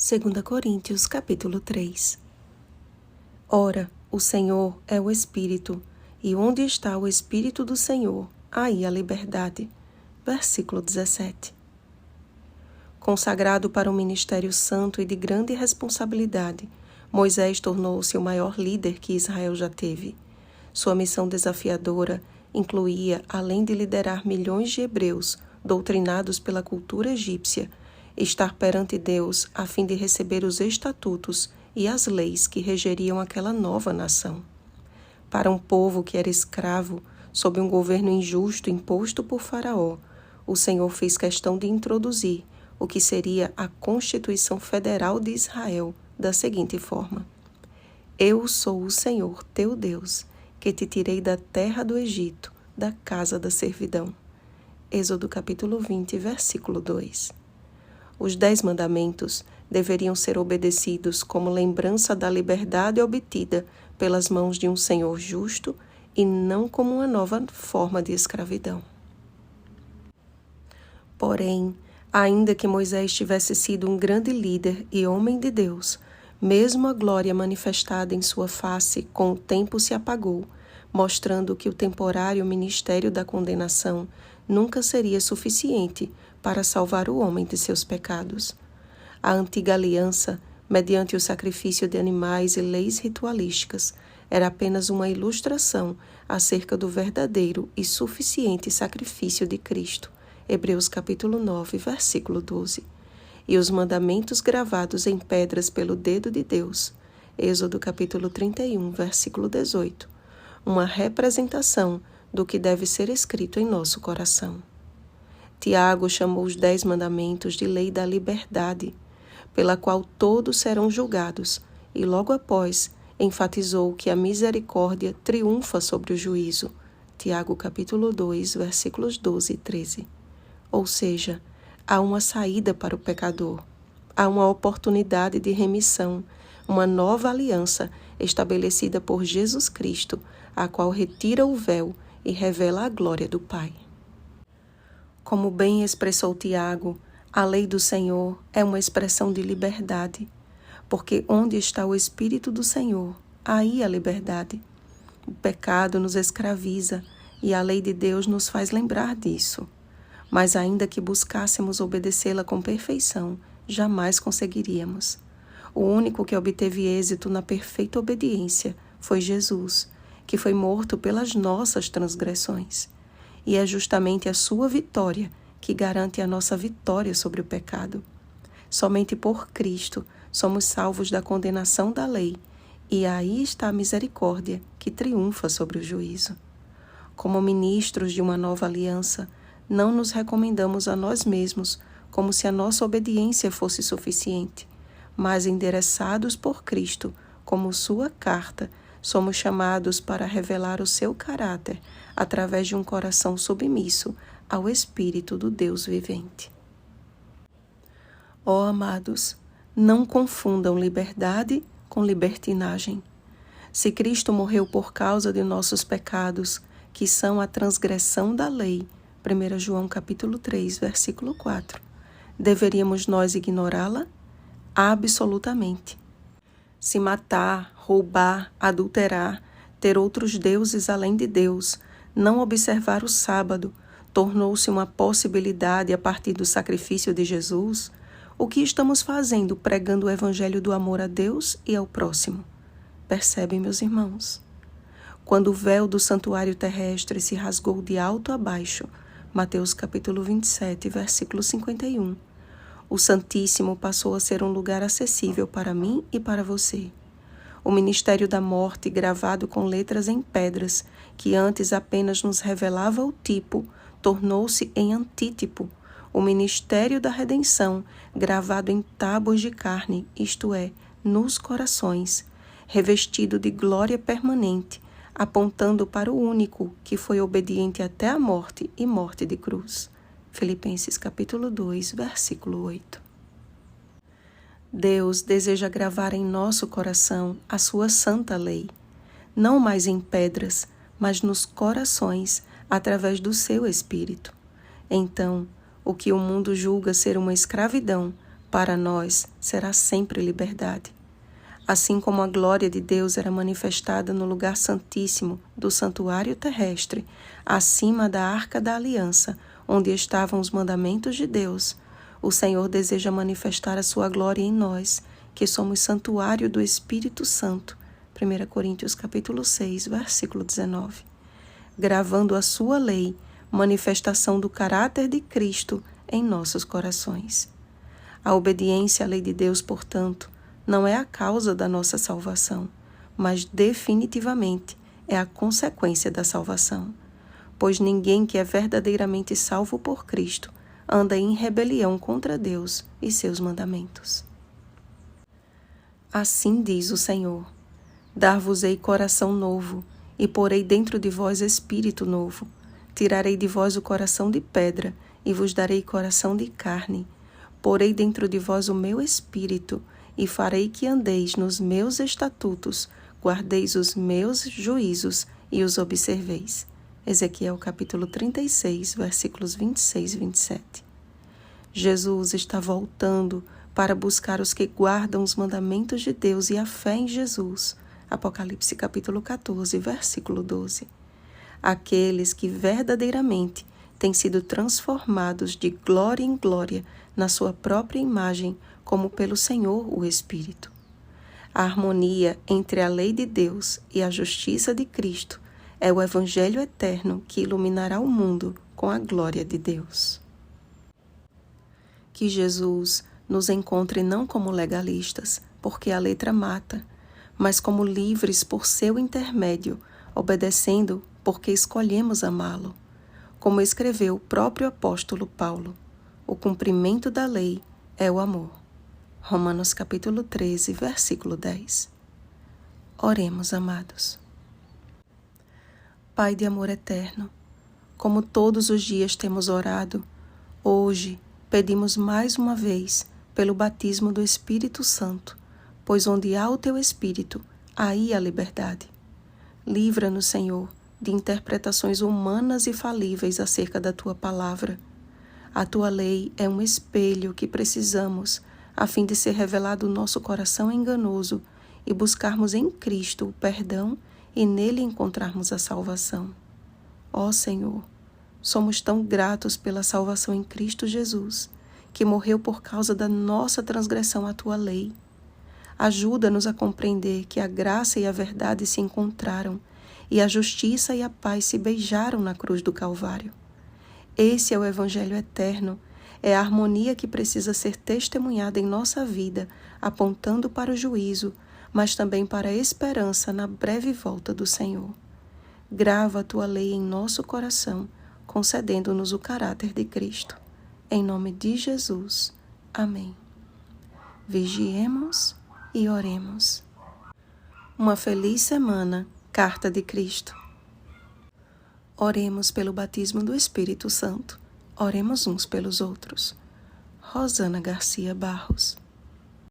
2 Coríntios, capítulo 3. Ora, o Senhor é o Espírito, e onde está o Espírito do Senhor, aí a liberdade. Versículo 17. Consagrado para um ministério santo e de grande responsabilidade, Moisés tornou-se o maior líder que Israel já teve. Sua missão desafiadora incluía, além de liderar milhões de hebreus doutrinados pela cultura egípcia, estar perante Deus a fim de receber os estatutos e as leis que regeriam aquela nova nação. Para um povo que era escravo, sob um governo injusto imposto por Faraó, o Senhor fez questão de introduzir o que seria a Constituição Federal de Israel da seguinte forma: Eu sou o Senhor, teu Deus, que te tirei da terra do Egito, da casa da servidão. Êxodo capítulo 20, versículo 2. Os 10 mandamentos deveriam ser obedecidos como lembrança da liberdade obtida pelas mãos de um Senhor justo e não como uma nova forma de escravidão. Porém, ainda que Moisés tivesse sido um grande líder e homem de Deus, mesmo a glória manifestada em sua face com o tempo se apagou, mostrando que o temporário ministério da condenação nunca seria suficiente para salvar o homem de seus pecados. A antiga aliança, mediante o sacrifício de animais e leis ritualísticas, era apenas uma ilustração acerca do verdadeiro e suficiente sacrifício de Cristo. Hebreus capítulo 9, versículo 12. E os mandamentos gravados em pedras pelo dedo de Deus. Êxodo capítulo 31, versículo 18. Uma representação do que deve ser escrito em nosso coração. Tiago chamou os 10 mandamentos de lei da liberdade, pela qual todos serão julgados, e logo após enfatizou que a misericórdia triunfa sobre o juízo. Tiago capítulo 2, versículos 12 e 13. Ou seja, há uma saída para o pecador, há uma oportunidade de remissão, uma nova aliança estabelecida por Jesus Cristo, a qual retira o véu e revela a glória do Pai. Como bem expressou Tiago, a lei do Senhor é uma expressão de liberdade, porque onde está o Espírito do Senhor, aí a liberdade. O pecado nos escraviza e a lei de Deus nos faz lembrar disso. Mas ainda que buscássemos obedecê-la com perfeição, jamais conseguiríamos. O único que obteve êxito na perfeita obediência foi Jesus, que foi morto pelas nossas transgressões. E é justamente a sua vitória que garante a nossa vitória sobre o pecado. Somente por Cristo somos salvos da condenação da lei, e aí está a misericórdia que triunfa sobre o juízo. Como ministros de uma nova aliança, não nos recomendamos a nós mesmos como se a nossa obediência fosse suficiente, mas endereçados por Cristo como sua carta, somos chamados para revelar o seu caráter através de um coração submisso ao Espírito do Deus vivente. Ó amados, não confundam liberdade com libertinagem. Se Cristo morreu por causa de nossos pecados, que são a transgressão da lei, 1 João capítulo 3, versículo 4, deveríamos nós ignorá-la? Absolutamente. Se matar, roubar, adulterar, ter outros deuses além de Deus, não observar o sábado, tornou-se uma possibilidade a partir do sacrifício de Jesus, o que estamos fazendo pregando o evangelho do amor a Deus e ao próximo? Percebem, meus irmãos? Quando o véu do santuário terrestre se rasgou de alto a baixo, Mateus capítulo 27, versículo 51, o Santíssimo passou a ser um lugar acessível para mim e para você. O ministério da morte, gravado com letras em pedras, que antes apenas nos revelava o tipo, tornou-se em antítipo. O ministério da redenção, gravado em tábuas de carne, isto é, nos corações, revestido de glória permanente, apontando para o único que foi obediente até a morte e morte de cruz. Filipenses capítulo 2, versículo 8. Deus deseja gravar em nosso coração a sua santa lei, não mais em pedras, mas nos corações, através do seu Espírito. Então, o que o mundo julga ser uma escravidão Para nós será sempre liberdade. Assim como a glória de Deus era manifestada no lugar santíssimo do santuário terrestre, acima da arca da aliança, onde estavam os mandamentos de Deus, o Senhor deseja manifestar a sua glória em nós, que somos santuário do Espírito Santo. 1 Coríntios capítulo 6, versículo 19. Gravando a sua lei, manifestação do caráter de Cristo em nossos corações. A obediência à lei de Deus, portanto, não é a causa da nossa salvação, mas definitivamente é a consequência da salvação. Pois ninguém que é verdadeiramente salvo por Cristo anda em rebelião contra Deus e seus mandamentos. Assim diz o Senhor: dar-vos-ei coração novo, e porei dentro de vós espírito novo. Tirarei de vós o coração de pedra, e vos darei coração de carne. Porei dentro de vós o meu espírito, e farei que andeis nos meus estatutos, guardeis os meus juízos e os observeis. Ezequiel capítulo 36, versículos 26 e 27. Jesus está voltando para buscar os que guardam os mandamentos de Deus e a fé em Jesus. Apocalipse capítulo 14, versículo 12. Aqueles que verdadeiramente têm sido transformados de glória em glória na sua própria imagem, como pelo Senhor o Espírito. A harmonia entre a lei de Deus e a justiça de Cristo é o Evangelho eterno que iluminará o mundo com a glória de Deus. Que Jesus nos encontre não como legalistas, porque a letra mata, mas como livres por seu intermédio, obedecendo porque escolhemos amá-lo. Como escreveu o próprio apóstolo Paulo, o cumprimento da lei é o amor. Romanos capítulo 13, versículo 10. Oremos, amados. Pai de amor eterno, como todos os dias temos orado, hoje pedimos mais uma vez pelo batismo do Espírito Santo, pois onde há o teu Espírito, aí há liberdade. Livra-nos, Senhor, de interpretações humanas e falíveis acerca da tua palavra. A tua lei é um espelho que precisamos, a fim de ser revelado o nosso coração enganoso e buscarmos em Cristo o perdão e nele encontrarmos a salvação. Ó Senhor, somos tão gratos pela salvação em Cristo Jesus, que morreu por causa da nossa transgressão à tua lei. Ajuda-nos a compreender que a graça e a verdade se encontraram e a justiça e a paz se beijaram na cruz do Calvário. Esse é o Evangelho eterno, é a harmonia que precisa ser testemunhada em nossa vida, apontando para o juízo, mas também para a esperança na breve volta do Senhor. Grava a tua lei em nosso coração, concedendo-nos o caráter de Cristo. Em nome de Jesus. Amém. Vigiemos e oremos. Uma feliz semana, Carta de Cristo. Oremos pelo batismo do Espírito Santo. Oremos uns pelos outros. Rosana Garcia Barros.